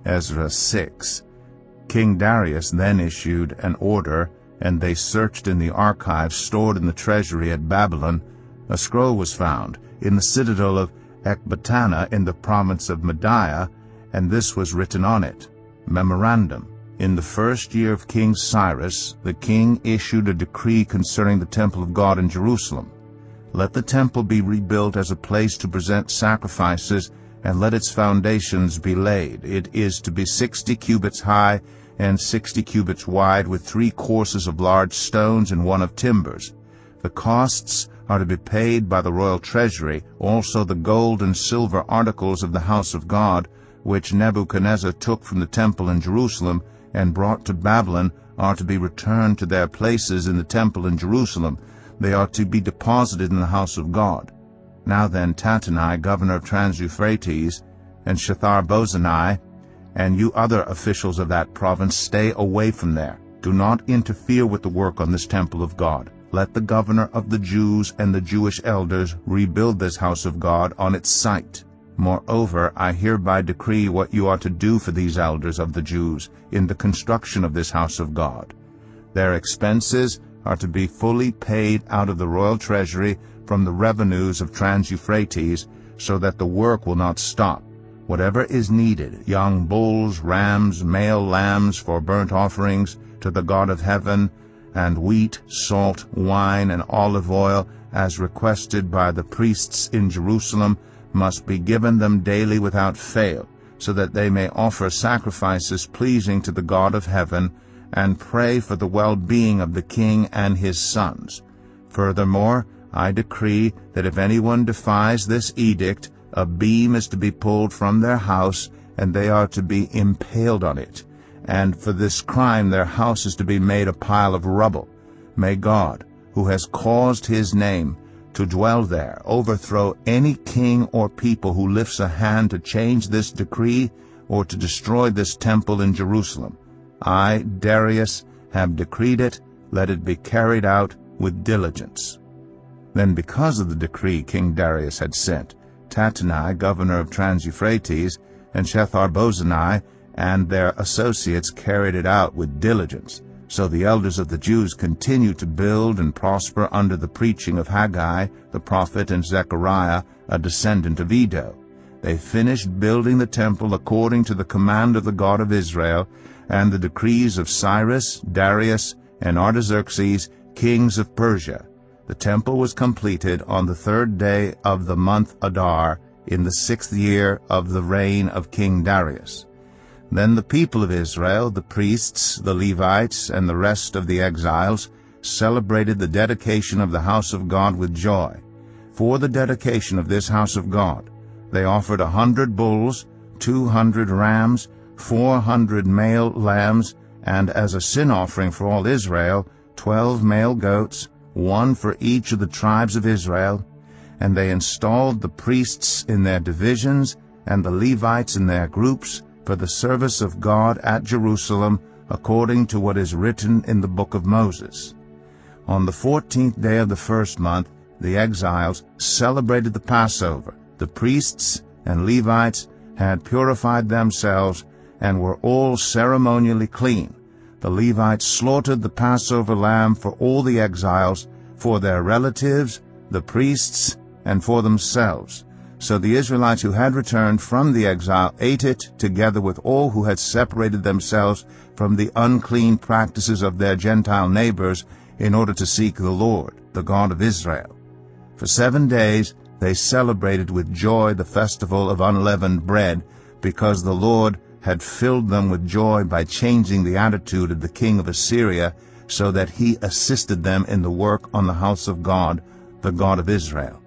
Ezra 6. King Darius then issued an order, and they searched in the archives stored in the treasury at Babylon. A scroll was found in the citadel of Ecbatana in the province of Media, and this was written on it. Memorandum: in the first year of King Cyrus, the king issued a decree concerning the temple of God in Jerusalem. Let the temple be rebuilt as a place to present sacrifices, and let its foundations be laid. It is to be 60 cubits high and 60 cubits wide, with 3 courses of large stones and 1 of timbers. The costs are to be paid by the royal treasury. Also the gold and silver articles of the house of God, which Nebuchadnezzar took from the temple in Jerusalem and brought to Babylon, are to be returned to their places in the temple in Jerusalem. They are to be deposited in the house of God. Now then, Tattenai, governor of Trans-Euphrates, and Shethar-Bozenai, and you other officials of that province, stay away from there. Do not interfere with the work on this temple of God. Let the governor of the Jews and the Jewish elders rebuild this house of God on its site. Moreover, I hereby decree what you are to do for these elders of the Jews in the construction of this house of God. Their expenses are to be fully paid out of the royal treasury from the revenues of Trans-Euphrates, so that the work will not stop. Whatever is needed, young bulls, rams, male lambs for burnt offerings to the God of heaven, and wheat, salt, wine, and olive oil, as requested by the priests in Jerusalem, must be given them daily without fail, so that they may offer sacrifices pleasing to the God of heaven, and pray for the well-being of the king and his sons. Furthermore, I decree that if anyone defies this edict, a beam is to be pulled from their house, and they are to be impaled on it. And for this crime their house is to be made a pile of rubble. May God, who has caused his name to dwell there, overthrow any king or people who lifts a hand to change this decree or to destroy this temple in Jerusalem. I, Darius, have decreed it. Let it be carried out with diligence. Then, because of the decree King Darius had sent, Tattenai, governor of Trans-Euphrates, and Shethar-Bozenai and their associates carried it out with diligence. So the elders of the Jews continued to build and prosper under the preaching of Haggai the prophet and Zechariah, a descendant of Iddo. They finished building the temple according to the command of the God of Israel and the decrees of Cyrus, Darius, and Artaxerxes, kings of Persia. The temple was completed on the 3rd day of the month Adar, in the 6th year of the reign of King Darius. Then the people of Israel, the priests, the Levites, and the rest of the exiles, celebrated the dedication of the house of God with joy. For the dedication of this house of God, they offered 100 bulls, 200 rams, 400 male lambs, and as a sin offering for all Israel, 12 male goats, 1 for each of the tribes of Israel. And they installed the priests in their divisions and the Levites in their groups for the service of God at Jerusalem, according to what is written in the book of Moses. On the 14th day of the 1st month, the exiles celebrated the Passover. The priests and Levites had purified themselves and were all ceremonially clean. The Levites slaughtered the Passover lamb for all the exiles, for their relatives, the priests, and for themselves. So the Israelites who had returned from the exile ate it, together with all who had separated themselves from the unclean practices of their Gentile neighbors, in order to seek the Lord, the God of Israel. For 7 days they celebrated with joy the festival of unleavened bread, because the Lord had filled them with joy by changing the attitude of the king of Assyria, so that he assisted them in the work on the house of God, the God of Israel.